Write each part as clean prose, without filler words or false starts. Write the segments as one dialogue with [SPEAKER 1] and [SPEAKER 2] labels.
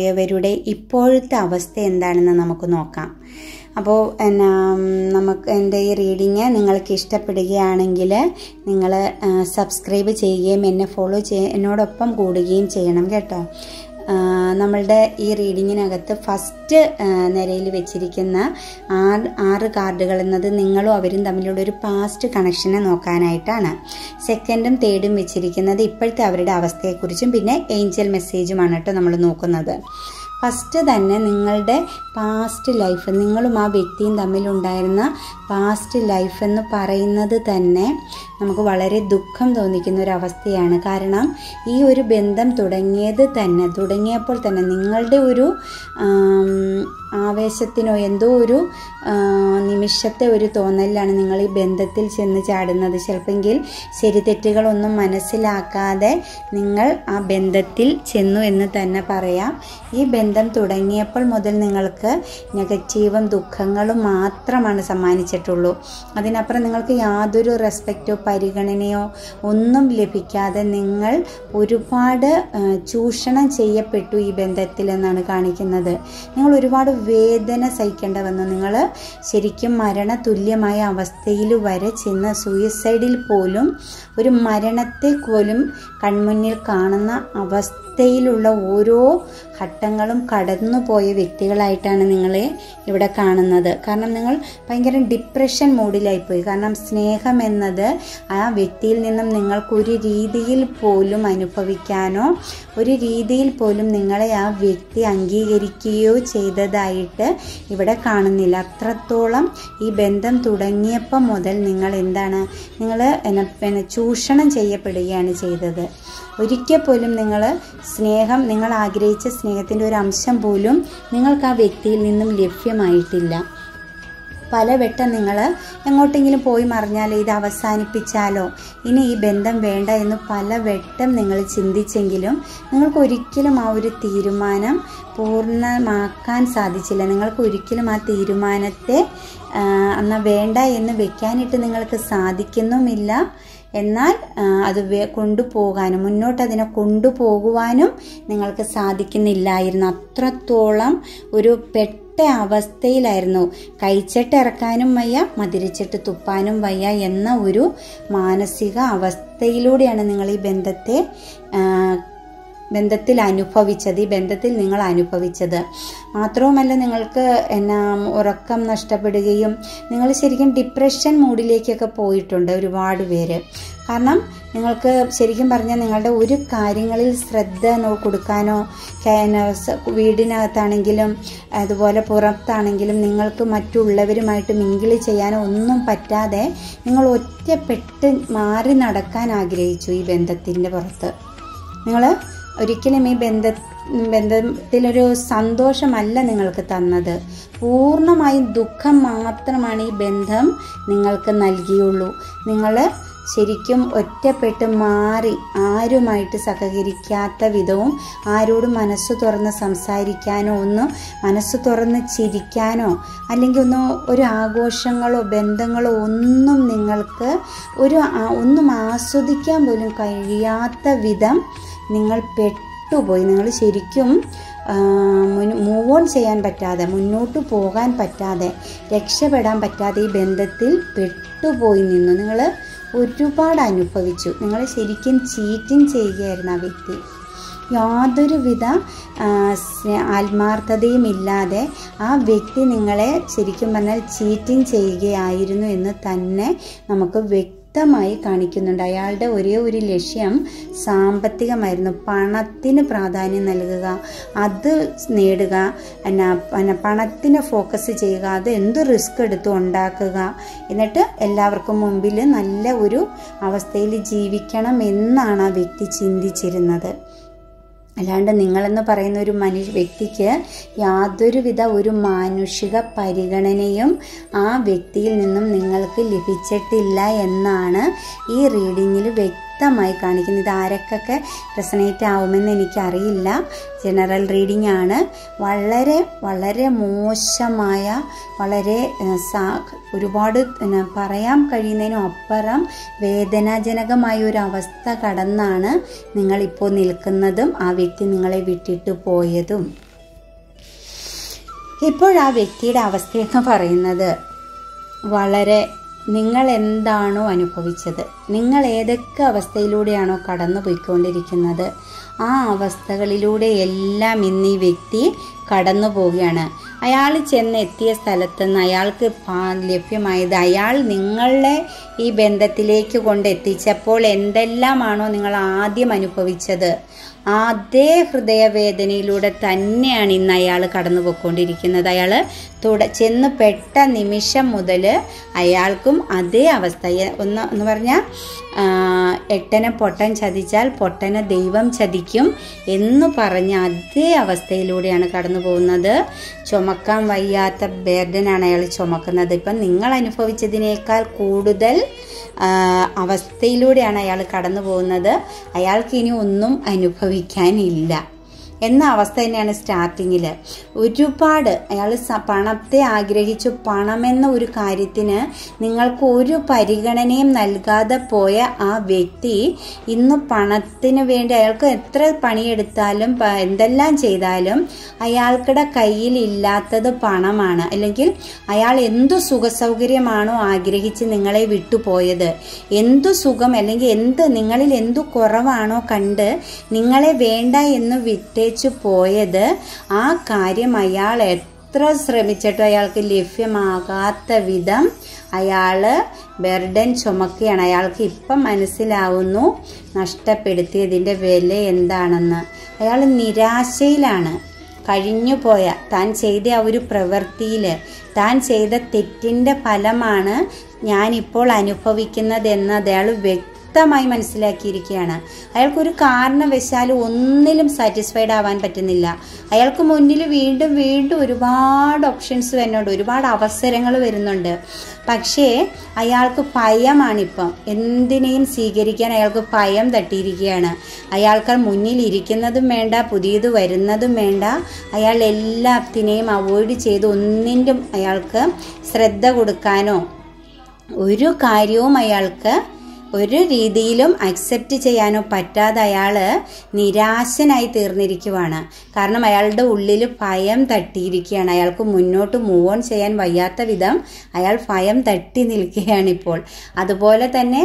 [SPEAKER 1] യവരുടെ ഇപ്പോഴത്തെ അവസ്ഥ എന്താണെന്ന് നമുക്ക് നോക്കാം. അപ്പോൾ നമുക്ക് എൻ്റെ ഈ റീഡിങ് നിങ്ങൾക്ക് ഇഷ്ടപ്പെടുകയാണെങ്കിൽ നിങ്ങൾ സബ്സ്ക്രൈബ് ചെയ്യുകയും എന്നെ ഫോളോ എന്നോടൊപ്പം കൂടുകയും ചെയ്യണം കേട്ടോ. നമ്മളുടെ ഈ റീഡിങ്ങിനകത്ത് ഫസ്റ്റ് നിരയിൽ വെച്ചിരിക്കുന്ന 6 കാർഡുകൾ എന്നത് നിങ്ങളും അവരും തമ്മിലുള്ള ഒരു പാസ്റ്റ് കണക്ഷനെ നോക്കാനായിട്ടാണ്. സെക്കൻഡും തേർഡും വെച്ചിരിക്കുന്നത് ഇപ്പോഴത്തെ അവരുടെ അവസ്ഥയെക്കുറിച്ചും പിന്നെ ഏഞ്ചൽ മെസ്സേജുമാണ് കേട്ടോ നമ്മൾ നോക്കുന്നത്. ഫസ്റ്റ് തന്നെ നിങ്ങളുടെ പാസ്റ്റ് ലൈഫ്, നിങ്ങളും ആ വ്യക്തിയും തമ്മിലുണ്ടായിരുന്ന പാസ്റ്റ് ലൈഫ് എന്ന് പറയുന്നത് തന്നെ നമുക്ക് വളരെ ദുഃഖം തോന്നിക്കുന്ന ഒരു അവസ്ഥയാണ്. കാരണം ഈ ഒരു ബന്ധം തുടങ്ങിയപ്പോൾ തന്നെ നിങ്ങളുടെ ഒരു ആവേശത്തിനോ എന്തോ ഒരു നിമിഷത്തെ ഒരു തോന്നലിലാണ് നിങ്ങൾ ഈ ബന്ധത്തിൽ ചെന്ന് ചാടുന്നത്. ചിലപ്പോൾ ശരി തെറ്റുകളൊന്നും മനസ്സിലാക്കാതെ നിങ്ങൾ ആ ബന്ധത്തിൽ ചെന്നു എന്ന് തന്നെ പറയാം. ഈ ബന്ധം തുടങ്ങിയപ്പോൾ മുതൽ നിങ്ങൾക്ക് നെഗറ്റീവും ദുഃഖങ്ങളും മാത്രമാണ് സമ്മാനിച്ചിട്ടുള്ളൂ. അതിനപ്പുറം നിങ്ങൾക്ക് യാതൊരു റെസ്പെക്റ്റോ പരിഗണനയോ ഒന്നും ലഭിക്കാതെ നിങ്ങൾ ഒരുപാട് ചൂഷണം ചെയ്യപ്പെട്ടു ഈ ബന്ധത്തിൽ എന്നാണ് കാണിക്കുന്നത്. നിങ്ങൾ ഒരുപാട് വേദന സഹിക്കേണ്ട വന്നു. നിങ്ങൾ ശരിക്കും മരണ തുല്യമായ അവസ്ഥയിൽ വരെ ചെന്ന് സൂയിസൈഡിൽ പോലും ഒരു മരണത്തെ പോലും കൺമുന്നിൽ കാണുന്ന അവസ്ഥയിലുള്ള ഓരോ ഘട്ടങ്ങളും കടന്നുപോയ വ്യക്തികളായിട്ടാണ് നിങ്ങളെ ഇവിടെ കാണുന്നത്. കാരണം നിങ്ങൾ ഭയങ്കര ഡിപ്രഷൻ മൂഡിലായിപ്പോയി. കാരണം സ്നേഹം എന്നത് ആ വ്യക്തിയിൽ നിന്നും നിങ്ങൾക്കൊരു രീതിയിൽ പോലും അനുഭവിക്കാനോ ഒരു രീതിയിൽ പോലും നിങ്ങളെ ആ വ്യക്തി അംഗീകരിക്കുകയോ ചെയ്തതായിട്ട് ഇവിടെ കാണുന്നില്ല. അത്രത്തോളം ഈ ബന്ധം തുടങ്ങിയപ്പോൾ മുതൽ നിങ്ങൾ ചൂഷണം ചെയ്യപ്പെടുകയാണ് ചെയ്തത്. ഒരിക്കൽ പോലും നിങ്ങൾ ആഗ്രഹിച്ച സ്നേഹത്തിൻ്റെ ഒരു അംശം പോലും നിങ്ങൾക്ക് ആ വ്യക്തിയിൽ നിന്നും ലഭ്യമായിട്ടില്ല. പലവട്ടം നിങ്ങൾ എങ്ങോട്ടെങ്കിലും പോയി മറിഞ്ഞാൽ ഇത് അവസാനിപ്പിച്ചാലോ, ഇനി ഈ ബന്ധം വേണ്ട എന്ന് പലവട്ടം നിങ്ങൾ ചിന്തിച്ചെങ്കിലും നിങ്ങൾക്ക് ഒരിക്കലും ആ ഒരു തീരുമാനം പൂർണ്ണമാക്കാൻ സാധിച്ചില്ല. നിങ്ങൾക്ക് ഒരിക്കലും ആ തീരുമാനത്തെ എന്നാൽ വേണ്ട എന്ന് വെക്കാനായിട്ട് നിങ്ങൾക്ക് സാധിക്കുന്നുമില്ല. എന്നാൽ അത് കൊണ്ടുപോകാനും മുന്നോട്ട് അതിനെ കൊണ്ടുപോകുവാനും നിങ്ങൾക്ക് സാധിക്കുന്നില്ലായിരുന്നു. അത്രത്തോളം ഒരു പെട്ട അവസ്ഥയിലായിരുന്നു. കഴിച്ചിട്ട് ഇറക്കാനും വയ്യ, മതിരിച്ചിട്ട് തുപ്പാനും വയ്യ എന്ന ഒരു മാനസിക അവസ്ഥയിലൂടെയാണ് നിങ്ങൾ ഈ ബന്ധത്തിൽ അനുഭവിച്ചത്. ഈ ബന്ധത്തിൽ നിങ്ങൾ അനുഭവിച്ചത് മാത്രവുമല്ല, നിങ്ങൾക്ക് ഉറക്കം നഷ്ടപ്പെടുകയും നിങ്ങൾ ശരിക്കും ഡിപ്രഷൻ മൂഡിലേക്കൊക്കെ പോയിട്ടുണ്ട് ഒരുപാട് പേര്. കാരണം നിങ്ങൾക്ക് ശരിക്കും പറഞ്ഞാൽ നിങ്ങളുടെ ഒരു കാര്യങ്ങളിൽ ശ്രദ്ധ കൊടുക്കാനോ വീടിനകത്താണെങ്കിലും അതുപോലെ പുറത്താണെങ്കിലും നിങ്ങൾക്ക് മറ്റുള്ളവരുമായിട്ട് മിങ്കിൾ ചെയ്യാനോ ഒന്നും പറ്റാതെ നിങ്ങൾ ഒറ്റപ്പെട്ട് മാറി നടക്കാൻ ആഗ്രഹിച്ചു. ഈ ബന്ധത്തിൻ്റെ പുറത്ത് നിങ്ങൾ ഒരിക്കലും ഈ ബന്ധത്തിലൊരു സന്തോഷമല്ല നിങ്ങൾക്ക് തന്നത്. പൂർണ്ണമായും ദുഃഖം മാത്രമാണ് ഈ ബന്ധം നിങ്ങൾക്ക് നൽകിയുള്ളൂ. നിങ്ങൾ ശരിക്കും ഒറ്റപ്പെട്ട് മാറി ആരുമായിട്ട് സഹകരിക്കാത്ത വിധവും ആരോടും മനസ്സ് തുറന്ന് സംസാരിക്കാനോ മനസ്സ് തുറന്ന് ചിരിക്കാനോ അല്ലെങ്കിൽ ഒരു ആഘോഷങ്ങളോ ബന്ധങ്ങളോ ഒന്നും നിങ്ങൾക്ക് ഒന്നും ആസ്വദിക്കാൻ പോലും കഴിയാത്ത വിധം നിങ്ങൾ പെട്ടുപോയി. നിങ്ങൾ ശരിക്കും മൂവ് ഓൺ ചെയ്യാൻ പറ്റാതെ, മുന്നോട്ട് പോകാൻ പറ്റാതെ, രക്ഷപ്പെടാൻ പറ്റാതെ ഈ ബന്ധത്തിൽ പെട്ടുപോയി നിന്നു. നിങ്ങൾ ഒരുപാട് അനുഭവിച്ചു. നിങ്ങൾ ശരിക്കും ചീറ്റിങ് ചെയ്യുകയായിരുന്നു ആ വ്യക്തി. യാതൊരുവിധ ആത്മാർത്ഥതയും ഇല്ലാതെ ആ വ്യക്തി നിങ്ങളെ ശരിക്കും പറഞ്ഞാൽ ചീറ്റിങ് ചെയ്യുകയായിരുന്നു എന്ന് തന്നെ നമുക്ക് വ്യക്തമായി കാണിക്കുന്നുണ്ട്. അയാളുടെ ഒരേ ഒരു ലക്ഷ്യം സാമ്പത്തികമായിരുന്നു. പണത്തിന് പ്രാധാന്യം നൽകുക, അത് നേടുക, പണത്തിന് ഫോക്കസ് ചെയ്യുക, അത് എന്ത് റിസ്ക് എടുത്ത് ഉണ്ടാക്കുക, എന്നിട്ട് എല്ലാവർക്കും മുമ്പിൽ നല്ല ഒരു അവസ്ഥയിൽ ജീവിക്കണം എന്നാണ് ആ വ്യക്തി ചിന്തിച്ചിരുന്നത്. അല്ലാണ്ട് നിങ്ങളെന്ന് പറയുന്ന ഒരു വ്യക്തിക്ക് യാതൊരുവിധ ഒരു മാനുഷിക പരിഗണനയും ആ വ്യക്തിയിൽ നിന്നും നിങ്ങൾക്ക് ലഭിച്ചിട്ടില്ല എന്നാണ് ഈ റീഡിങ്ങിൽ വ്യക്തമായി കാണിക്കുന്നത്. ഇത് ആരൊക്കെ റെസണേറ്റ് ആവുമെന്ന് എനിക്കറിയില്ല. ജനറൽ റീഡിംഗ് ആണ്. വളരെ വളരെ മോശമായ, വളരെ ഒരുപാട് പറയാൻ കഴിയുന്നതിനും അപ്പുറം വേദനാജനകമായ ഒരു അവസ്ഥ കടന്നാണ് നിങ്ങളിപ്പോൾ നിൽക്കുന്നതും ആ വ്യക്തി നിങ്ങളെ വിട്ടിട്ട് പോയതും. ഇപ്പോൾ ആ വ്യക്തിയുടെ അവസ്ഥയെന്ന് പറയുന്നത് വളരെ, നിങ്ങൾ എന്താണോ അനുഭവിച്ചത്, നിങ്ങൾ ഏതൊക്കെ അവസ്ഥയിലൂടെയാണോ കടന്നു പോയിക്കൊണ്ടിരിക്കുന്നത്, ആ അവസ്ഥകളിലൂടെ എല്ലാം ഇന്ന് ഈ വ്യക്തി കടന്നു പോവുകയാണ്. അയാൾ ചെന്നെത്തിയ സ്ഥലത്തുനിന്ന് അയാൾക്ക് ലഭ്യമായത്, അയാൾ നിങ്ങളെ ഈ ബന്ധത്തിലേക്ക് കൊണ്ടെത്തിച്ചപ്പോൾ എന്തെല്ലാമാണോ നിങ്ങൾ ആദ്യം അനുഭവിച്ചത്, അതേ ഹൃദയവേദനയിലൂടെ തന്നെയാണ് ഇന്ന് അയാൾ കടന്നു പോയിക്കൊണ്ടിരിക്കുന്നത്. അയാൾ ചെന്ന് പെട്ട നിമിഷം മുതൽ അയാൾക്കും അതേ അവസ്ഥ. എന്ന് പറഞ്ഞാൽ എട്ടനെ പൊട്ടൻ ചതിച്ചാൽ പൊട്ടനെ ദൈവം ചതിക്കും എന്ന് പറഞ്ഞ അതേ അവസ്ഥയിലൂടെയാണ് കടന്നു പോകുന്നത്. ചുമക്കാൻ വയ്യാത്ത ബർഡനാണ് അയാൾ ചുമക്കുന്നത്. ഇപ്പം നിങ്ങൾ അനുഭവിച്ചതിനേക്കാൾ കൂടുതൽ അവസ്ഥയിലൂടെയാണ് അയാൾ കടന്നു പോകുന്നത്. അയാൾക്ക് ഇനി ഒന്നും അനുഭവിക്കാനില്ല എന്ന അവസ്ഥ തന്നെയാണ് സ്റ്റാർട്ടിങ്ങിൽ. ഒരുപാട് അയാൾ പണത്തെ ആഗ്രഹിച്ചു. പണമെന്ന ഒരു കാര്യത്തിന് നിങ്ങൾക്ക് ഒരു പരിഗണനയും നൽകാതെ പോയ ആ വ്യക്തി ഇന്ന് പണത്തിന് വേണ്ടി അയാൾക്ക് എത്ര പണിയെടുത്താലും എന്തെല്ലാം ചെയ്താലും അയാൾക്കിടെ കയ്യിലില്ലാത്തത് പണമാണ്. അല്ലെങ്കിൽ അയാൾ എന്തു സുഖസൗകര്യമാണോ ആഗ്രഹിച്ച് നിങ്ങളെ വിട്ടുപോയത്, എന്തു സുഖം അല്ലെങ്കിൽ നിങ്ങളിൽ എന്തു കുറവാണോ കണ്ട് നിങ്ങളെ വേണ്ട എന്ന് വിട്ടേച്ചു പോയത്, ആ കാര്യം അയാൾ എത്ര ശ്രമിച്ചിട്ടും അയാൾക്ക് ലഭ്യമാകാത്ത വിധം അയാൾ ബർഡൻ ചുമക്കുകയാണ്. അയാൾക്ക് ഇപ്പം മനസ്സിലാവുന്നു നഷ്ടപ്പെടുത്തിയതിൻ്റെ വില എന്താണെന്ന്. അയാൾ നിരാശയിലാണ്. കഴിഞ്ഞുപോയ താൻ ചെയ്ത ആ ഒരു പ്രവൃത്തിയിൽ താൻ ചെയ്ത തെറ്റിൻ്റെ ഫലമാണ് ഞാനിപ്പോൾ അനുഭവിക്കുന്നതെന്നത് അയാൾ വ്യക്തമായി മനസ്സിലാക്കിയിരിക്കുകയാണ്. അയാൾക്കൊരു കാരണവശാലും ഒന്നിലും സാറ്റിസ്ഫൈഡ് ആവാൻ പറ്റുന്നില്ല. അയാൾക്ക് മുന്നിൽ വീണ്ടും വീണ്ടും ഒരുപാട് ഓപ്ഷൻസ് വരുന്നുണ്ട്, ഒരുപാട് അവസരങ്ങൾ വരുന്നുണ്ട്. പക്ഷേ അയാൾക്ക് ഭയമാണിപ്പം. എന്തിനേയും സ്വീകരിക്കാൻ അയാൾക്ക് ഭയം തട്ടിയിരിക്കുകയാണ്. അയാൾക്ക് മുന്നിൽ ഇരിക്കുന്നതും വേണ്ട, പുതിയത് വരുന്നതും വേണ്ട. അയാൾ എല്ലാത്തിനെയും അവോയ്ഡ് ചെയ്ത് ഒന്നിൻ്റെയും അയാൾക്ക് ശ്രദ്ധ കൊടുക്കാനോ ഒരു കാര്യവും അയാൾക്ക് ഒരു രീതിയിലും അക്സെപ്റ്റ് ചെയ്യാനോ പറ്റാതെ അയാൾ നിരാശനായി തീർന്നിരിക്കുവാണ്. കാരണം അയാളുടെ ഉള്ളിൽ ഭയം തട്ടിയിരിക്കുകയാണ്. അയാൾക്ക് മുന്നോട്ട് മൂവ് ഓൺ ചെയ്യാൻ വയ്യാത്ത വിധം അയാൾ ഭയം തട്ടി നിൽക്കുകയാണിപ്പോൾ. അതുപോലെ തന്നെ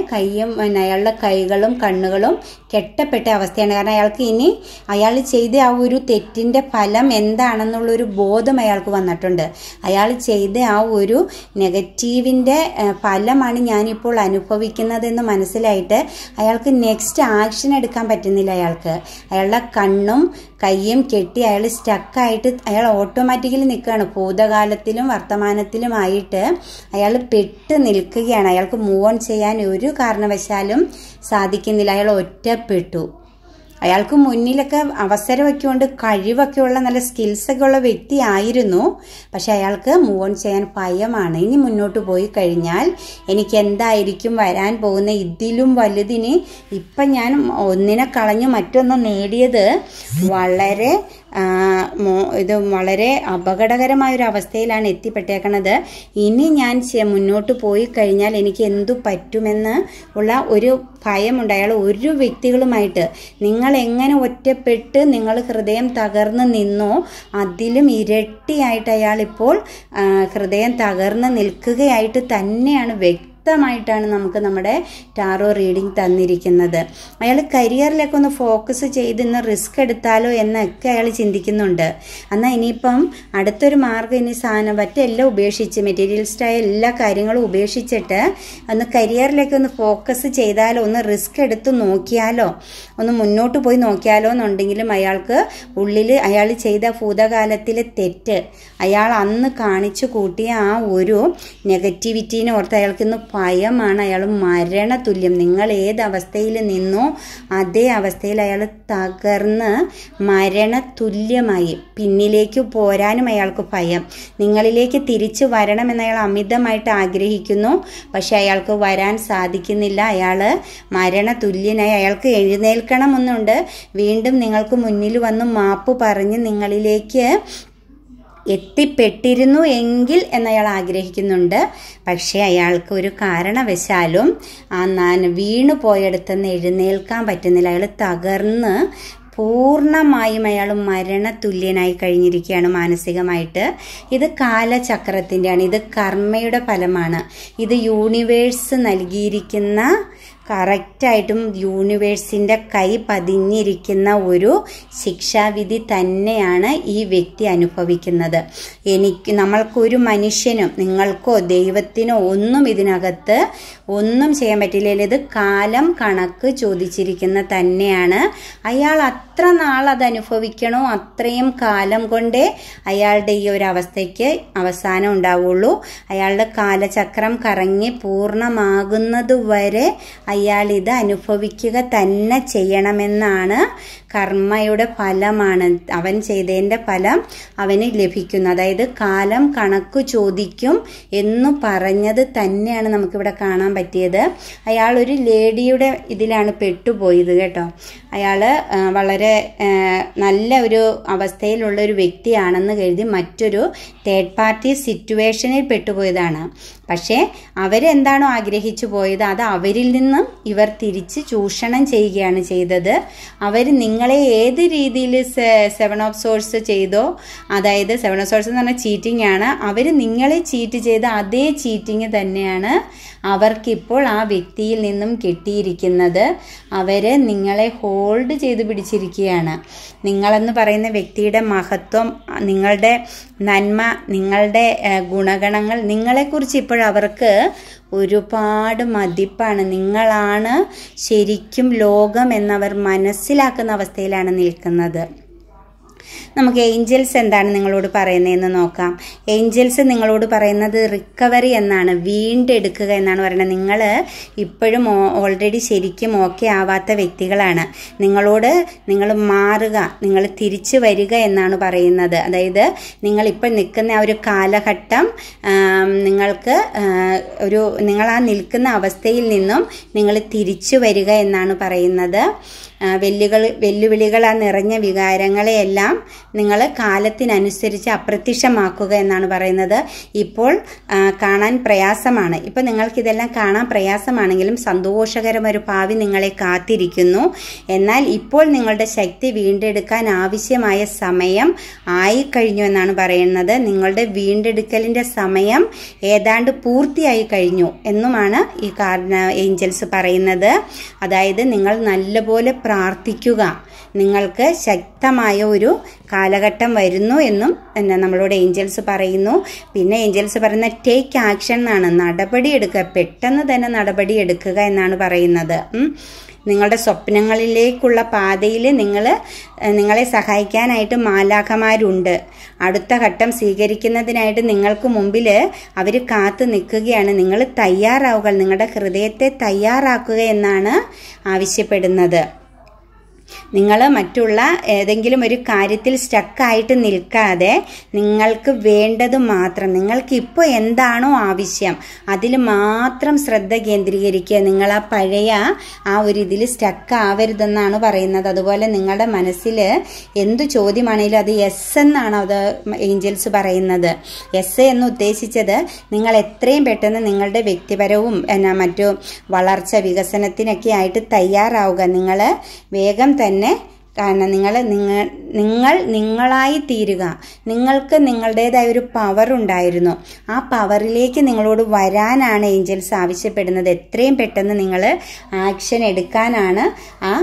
[SPEAKER 1] അയാളുടെ കൈകളും കണ്ണുകളും കെട്ടപ്പെട്ട അവസ്ഥയാണ്. കാരണം അയാൾക്ക് ഇനി അയാൾ ചെയ്ത ആ ഒരു തെറ്റിൻ്റെ ഫലം എന്താണെന്നുള്ളൊരു ബോധം അയാൾക്ക് വന്നിട്ടുണ്ട്. അയാൾ ചെയ്ത ആ ഒരു നെഗറ്റീവിൻ്റെ ഫലമാണ് ഞാനിപ്പോൾ അനുഭവിക്കുന്നതെന്ന് മനസ്സിലായിട്ട് അയാൾക്ക് നെക്സ്റ്റ് ആക്ഷൻ എടുക്കാൻ പറ്റുന്നില്ല. അയാളുടെ കണ്ണും കയ്യും കെട്ടി അയാൾ സ്റ്റക്കായിട്ട് അയാൾ ഓട്ടോമാറ്റിക്കലി നിൽക്കുകയാണ്. ഭൂതകാലത്തിലും വർത്തമാനത്തിലുമായിട്ട് അയാൾ പെട്ട് നിൽക്കുകയാണ്. അയാൾക്ക് മൂവ് ഓൺ ചെയ്യാൻ ഒരു കാരണവശാലും സാധിക്കുന്നില്ല. അയാൾ ഒറ്റപ്പെട്ടു. അയാൾക്ക് മുന്നിലൊക്കെ അവസരമൊക്കെ ഉണ്ട്, കഴിവൊക്കെ ഉള്ള നല്ല സ്കിൽസൊക്കെ ഉള്ള വ്യക്തി ആയിരുന്നു. പക്ഷെ അയാൾക്ക് മൂവ് ഓൺ ചെയ്യാൻ ഭയമാണ്. ഇനി മുന്നോട്ട് പോയി കഴിഞ്ഞാൽ എനിക്ക് എന്തായിരിക്കും വരാൻ പോകുന്ന, ഇതിലും വലുതിന് ഇപ്പം ഞാൻ ഒന്നിനെ കളഞ്ഞു മറ്റൊന്ന് നേടിയത് വളരെ അപകടകരമായൊരു അവസ്ഥയിലാണ് എത്തിപ്പെട്ടേക്കണത്. ഇനി ഞാൻ മുന്നോട്ട് പോയി കഴിഞ്ഞാൽ എനിക്ക് എന്തു പറ്റുമെന്ന് ഉള്ള ഒരു ഭയമുണ്ട്. അയാൾ ഒരു വ്യക്തികളുമായിട്ട് നിങ്ങൾ എങ്ങനെ ഒറ്റപ്പെട്ട് നിങ്ങൾ ഹൃദയം തകർന്ന് നിന്നോ അതിലും ഇരട്ടിയായിട്ട് അയാളിപ്പോൾ ഹൃദയം തകർന്ന് നിൽക്കുകയായിട്ട് തന്നെയാണ് വ്യക്തമായിട്ടാണ് നമുക്ക് നമ്മുടെ ടാറോ റീഡിംഗ് തന്നിരിക്കുന്നത്. അയാൾ കരിയറിലേക്ക് ഒന്ന് ഫോക്കസ് ചെയ്ത് ഇന്ന് റിസ്ക് എടുത്താലോ എന്നൊക്കെ അയാൾ ചിന്തിക്കുന്നുണ്ട്. എന്നാൽ ഇനിയിപ്പം അടുത്തൊരു മാർഗ്ഗം, ഇനി മറ്റെല്ലാം ഉപേക്ഷിച്ച് മെറ്റീരിയലിസ്റ്റായ എല്ലാ കാര്യങ്ങളും ഉപേക്ഷിച്ചിട്ട് ഒന്ന് കരിയറിലേക്ക് ഒന്ന് ഫോക്കസ് ചെയ്താലോ, ഒന്ന് റിസ്ക് എടുത്ത് നോക്കിയാലോ, ഒന്ന് മുന്നോട്ട് പോയി നോക്കിയാലോ എന്നുണ്ടെങ്കിലും അയാൾക്ക് ഉള്ളിൽ അയാൾ ചെയ്ത ഭൂതകാലത്തിലെ തെറ്റ്, അയാൾ അന്ന് കാണിച്ചു കൂട്ടിയ ആ ഒരു നെഗറ്റിവിറ്റീനെ ഓർത്ത് അയാൾക്കിന്ന് ഭയമാണ്. അയാൾ മരണതുല്യം. നിങ്ങൾ ഏത് അവസ്ഥയിൽ നിന്നോ അതേ അവസ്ഥയിൽ അയാൾ തകർന്ന് മരണതുല്യമായി. പിന്നിലേക്ക് പോരാനും അയാൾക്ക് ഭയം. നിങ്ങളിലേക്ക് തിരിച്ചു വരണമെന്ന് അയാൾ അമിതമായിട്ട് ആഗ്രഹിക്കുന്നു. പക്ഷെ അയാൾക്ക് വരാൻ സാധിക്കുന്നില്ല. അയാൾ മരണതുല്യനായി. അയാൾക്ക് എഴുന്നേൽക്കണമെന്നുണ്ട്. വീണ്ടും നിങ്ങൾക്ക് മുന്നിൽ വന്ന് മാപ്പ് പറഞ്ഞ് നിങ്ങളിലേക്ക് എത്തിപ്പെട്ടിരുന്നു എങ്കിൽ എന്നയാൾ ആഗ്രഹിക്കുന്നുണ്ട്. പക്ഷേ അയാൾക്ക് ഒരു കാരണവശാലും വീണു പോയടുത്തുനിന്ന് എഴുന്നേൽക്കാൻ പറ്റുന്നില്ല. അയാൾ തകർന്ന് പൂർണ്ണമായും അയാൾ മരണതുല്യനായി കഴിഞ്ഞിരിക്കുകയാണ് മാനസികമായിട്ട്. ഇത് കാലചക്രത്തിൻ്റെയാണ്, ഇത് കർമ്മയുടെ ഫലമാണ്. ഇത് യൂണിവേഴ്സ് നൽകിയിരിക്കുന്ന, കറക്റ്റായിട്ടും യൂണിവേഴ്സിൻ്റെ കൈ പതിഞ്ഞിരിക്കുന്ന ഒരു ശിക്ഷാവിധി തന്നെയാണ് ഈ വ്യക്തി അനുഭവിക്കുന്നത്. നമ്മൾക്കൊരു മനുഷ്യനും നിങ്ങൾക്കോ ദൈവത്തിനോ ഒന്നും ഇതിനകത്ത് ഒന്നും ചെയ്യാൻ പറ്റില്ല. ഇത് കാലം കണക്ക് ചോദിച്ചിരിക്കുന്ന തന്നെയാണ്. അയാൾ അത്ര നാൾ അത് അനുഭവിക്കണോ അത്രയും കാലം കൊണ്ടേ അയാളുടെ ഈ ഒരു അവസ്ഥയ്ക്ക് അവസാനം ഉണ്ടാവുള്ളൂ. അയാളുടെ കാലചക്രം കറങ്ങി പൂർണ്ണമാകുന്നത് വരെ അയാൾ ഇത് അനുഭവിക്കുക തന്നെ ചെയ്യണമെന്നാണ്. കർമ്മയുടെ ഫലമാണ്, അവൻ ചെയ്തതിൻ്റെ ഫലം അവന് ലഭിക്കുന്നു. അതായത് കാലം കണക്ക് ചോദിക്കും എന്ന് പറഞ്ഞത് തന്നെയാണ് നമുക്കിവിടെ കാണാൻ പറ്റിയത്. അയാൾ ഒരു ലേഡിയുടെ ഇതിലാണ് പെട്ടുപോയത് കേട്ടോ. അയാൾ വളരെ നല്ല ഒരു അവസ്ഥയിലുള്ള ഒരു വ്യക്തിയാണെന്ന് കരുതി മറ്റൊരു തേർഡ് പാർട്ടി സിറ്റുവേഷനിൽ പെട്ടുപോയതാണ്. പക്ഷേ അവരെന്താണോ ആഗ്രഹിച്ചു പോയത് അത് അവരിൽ നിന്നും ഇവർ തിരിച്ച് ചൂഷണം ചെയ്യുകയാണ് ചെയ്തത്. അവർ നിങ്ങളെ ഏത് രീതിയിൽ 7 ഓഫ് സോഴ്സ് ചെയ്തോ, അതായത് 7 ഓഫ് സോഴ്സ് എന്ന് പറഞ്ഞാൽ ചീറ്റിംഗ് ആണ്, അവർ നിങ്ങളെ ചീറ്റ് ചെയ്ത അതേ ചീറ്റിംഗ് തന്നെയാണ് അവർക്കിപ്പോൾ ആ വ്യക്തിയിൽ നിന്നും കിട്ടിയിരിക്കുന്നത്. അവർ നിങ്ങളെ ഹോൾഡ് ചെയ്ത് പിടിച്ചിരിക്കുകയാണ്. നിങ്ങളെന്ന് പറയുന്ന വ്യക്തിയുടെ മഹത്വം, നിങ്ങളുടെ നന്മ, നിങ്ങളുടെ ഗുണഗണങ്ങൾ, നിങ്ങളെക്കുറിച്ച് ഇപ്പോഴവർക്ക് ഒരുപാട് മതിപ്പാണ്. നിങ്ങളാണ് ശരിക്കും ലോകം എന്നവർ മനസ്സിലാക്കുന്ന അവസ്ഥയിലാണ് നിൽക്കുന്നത്. നമുക്ക് ഏഞ്ചൽസ് എന്താണ് നിങ്ങളോട് പറയുന്നതെന്ന് നോക്കാം. ഏഞ്ചൽസ് നിങ്ങളോട് പറയുന്നത് റിക്കവറി എന്നാണ്, വീണ്ടെടുക്കുക എന്നാണ് പറയുന്നത്. നിങ്ങൾ ഇപ്പോഴും ഓൾറെഡി ശരിക്കും ഓക്കെ ആവാത്ത വ്യക്തികളാണ്. നിങ്ങൾ മാറുക, നിങ്ങൾ തിരിച്ചു വരിക എന്നാണ് പറയുന്നത്. അതായത് നിങ്ങളിപ്പോൾ നിൽക്കുന്ന ആ ഒരു കാലഘട്ടം നിങ്ങൾക്ക് നിങ്ങൾ ആ നിൽക്കുന്ന അവസ്ഥയിൽ നിന്നും നിങ്ങൾ തിരിച്ചു വരിക എന്നാണ് പറയുന്നത്. വെല്ലുവിളികൾ ആ നിറഞ്ഞ വികാരങ്ങളെയെല്ലാം നിങ്ങൾ കാലത്തിനനുസരിച്ച് അപ്രത്യക്ഷമാക്കുക എന്നാണ് പറയുന്നത്. ഇപ്പോൾ കാണാൻ പ്രയാസമാണ്. ഇപ്പോൾ നിങ്ങൾക്കിതെല്ലാം കാണാൻ പ്രയാസമാണെങ്കിലും സന്തോഷകരമൊരു ഭാവി നിങ്ങളെ കാത്തിരിക്കുന്നു. എന്നാൽ ഇപ്പോൾ നിങ്ങളുടെ ശക്തി വീണ്ടെടുക്കാൻ ആവശ്യമായ സമയം ആയിക്കഴിഞ്ഞു എന്നാണ് പറയുന്നത്. നിങ്ങളുടെ വീണ്ടെടുക്കലിൻ്റെ സമയം ഏതാണ്ട് പൂർത്തിയായി കഴിഞ്ഞു എന്നുമാണ് ഈ ഏഞ്ചൽസ് പറയുന്നത്. അതായത് നിങ്ങൾ നല്ലപോലെ പ്രാർത്ഥിക്കുക, നിങ്ങൾക്ക് ശക്തമായ ഒരു കാലഘട്ടം വരുന്നു എന്നും നമ്മളോട് ഏഞ്ചൽസ് പറയുന്നു. പിന്നെ ഏഞ്ചൽസ് പറയുന്ന ടേക്ക് ആക്ഷൻ എന്നാണ്, നടപടിയെടുക്കുക, പെട്ടെന്ന് തന്നെ നടപടിയെടുക്കുക എന്നാണ് പറയുന്നത്. നിങ്ങളുടെ സ്വപ്നങ്ങളിലേക്കുള്ള പാതയിൽ നിങ്ങളെ സഹായിക്കാനായിട്ട് മാലാഖമാരുണ്ട്. അടുത്ത ഘട്ടം സ്വീകരിക്കുന്നതിനായിട്ട് നിങ്ങൾക്ക് മുമ്പിൽ അവർ കാത്തു നിൽക്കുകയാണ്. നിങ്ങൾ തയ്യാറാവുക, നിങ്ങളുടെ ഹൃദയത്തെ തയ്യാറാക്കുക എന്നാണ് ആവശ്യപ്പെടുന്നത്. നിങ്ങൾ മറ്റുള്ള ഏതെങ്കിലും ഒരു കാര്യത്തിൽ സ്റ്റക്കായിട്ട് നിൽക്കാതെ നിങ്ങൾക്ക് വേണ്ടത് മാത്രം, നിങ്ങൾക്ക് ഇപ്പോൾ എന്താണോ ആവശ്യം അതിൽ മാത്രം ശ്രദ്ധ കേന്ദ്രീകരിക്കുക. നിങ്ങൾ ആ പഴയ ആ ഒരു ഇതിൽ സ്റ്റക്ക് ആവരുതെന്നാണ് പറയുന്നത്. അതുപോലെ നിങ്ങളുടെ മനസ്സിൽ എന്ത് ചോദ്യമാണെങ്കിലും അത് യെസ് എന്നാണ് അത് ഏഞ്ചൽസ് പറയുന്നത്. യെസ് എന്ന് ഉദ്ദേശിച്ചത് നിങ്ങൾ എത്രയും പെട്ടെന്ന് നിങ്ങളുടെ വ്യക്തിപരവും മറ്റു വളർച്ച വികസനത്തിനൊക്കെ ആയിട്ട് തയ്യാറാവുക. നിങ്ങൾ വേഗം തന്നെ, കാരണം നിങ്ങൾ നിങ്ങളായി തീരുക. നിങ്ങൾക്ക് നിങ്ങളുടേതായ ഒരു പവർ ഉണ്ടായിരുന്നു, ആ പവറിലേക്ക് നിങ്ങളോട് വരാനാണ് ഏഞ്ചൽസ് ആവശ്യപ്പെടുന്നത്. എത്രയും പെട്ടെന്ന് നിങ്ങൾ ആക്ഷൻ എടുക്കാനാണ് ആ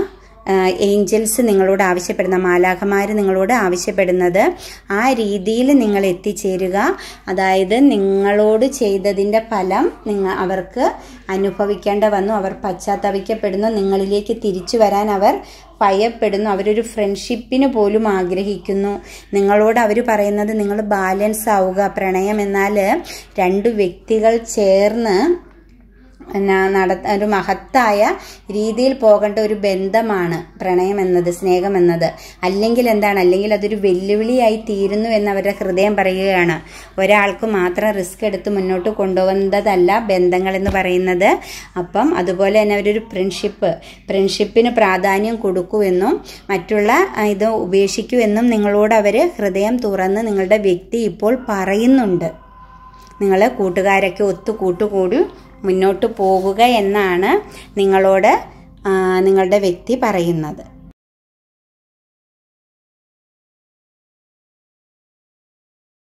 [SPEAKER 1] ഏഞ്ചൽസ് നിങ്ങളോട് ആവശ്യപ്പെടുന്ന, മാലാഖമാർ നിങ്ങളോട് ആവശ്യപ്പെടുന്നത്. ആ രീതിയിൽ നിങ്ങൾ എത്തിച്ചേരുക. അതായത് നിങ്ങളോട് ചെയ്തതിൻ്റെ ഫലം അവർക്ക് അനുഭവിക്കേണ്ട വന്നു, അവർ പശ്ചാത്തപിക്കപ്പെടുന്നു, നിങ്ങളിലേക്ക് തിരിച്ചു വരാൻ അവർ ഭയപ്പെടുന്നു, അവരൊരു ഫ്രണ്ട്ഷിപ്പിന് പോലും ആഗ്രഹിക്കുന്നു. നിങ്ങളോട് അവർ പറയുന്നത് നിങ്ങൾ ബാലൻസ് ആവുക. പ്രണയം എന്നാൽ 2 വ്യക്തികൾ ചേർന്ന് ഒരു മഹത്തായ രീതിയിൽ പോകേണ്ട ഒരു ബന്ധമാണ് പ്രണയം എന്നത്, സ്നേഹം എന്നത്. അല്ലെങ്കിൽ എന്താണ്, അല്ലെങ്കിൽ അതൊരു വെല്ലുവിളിയായി തീരുന്നു എന്ന് അവരുടെ ഹൃദയം പറയുകയാണ്. ഒരാൾക്ക് മാത്രം റിസ്ക് എടുത്ത് മുന്നോട്ട് കൊണ്ടുപോകുന്നതല്ല ബന്ധങ്ങൾ എന്ന് പറയുന്നത്. അപ്പം അതുപോലെ തന്നെ അവരൊരു ഫ്രണ്ട്ഷിപ്പിന് പ്രാധാന്യം കൊടുക്കുമെന്നും മറ്റുള്ള ഇത് ഉപേക്ഷിക്കുമെന്നും നിങ്ങളോട് അവർ ഹൃദയം തുറന്ന് നിങ്ങളുടെ വ്യക്തി ഇപ്പോൾ പറയുന്നുണ്ട്. നിങ്ങൾ കൂട്ടുകാരൊക്കെ കൂട്ടുകൂടി മുന്നോട്ട് പോകുക എന്നാണ് നിങ്ങളോട് നിങ്ങളുടെ വ്യക്തി പറയുന്നത്.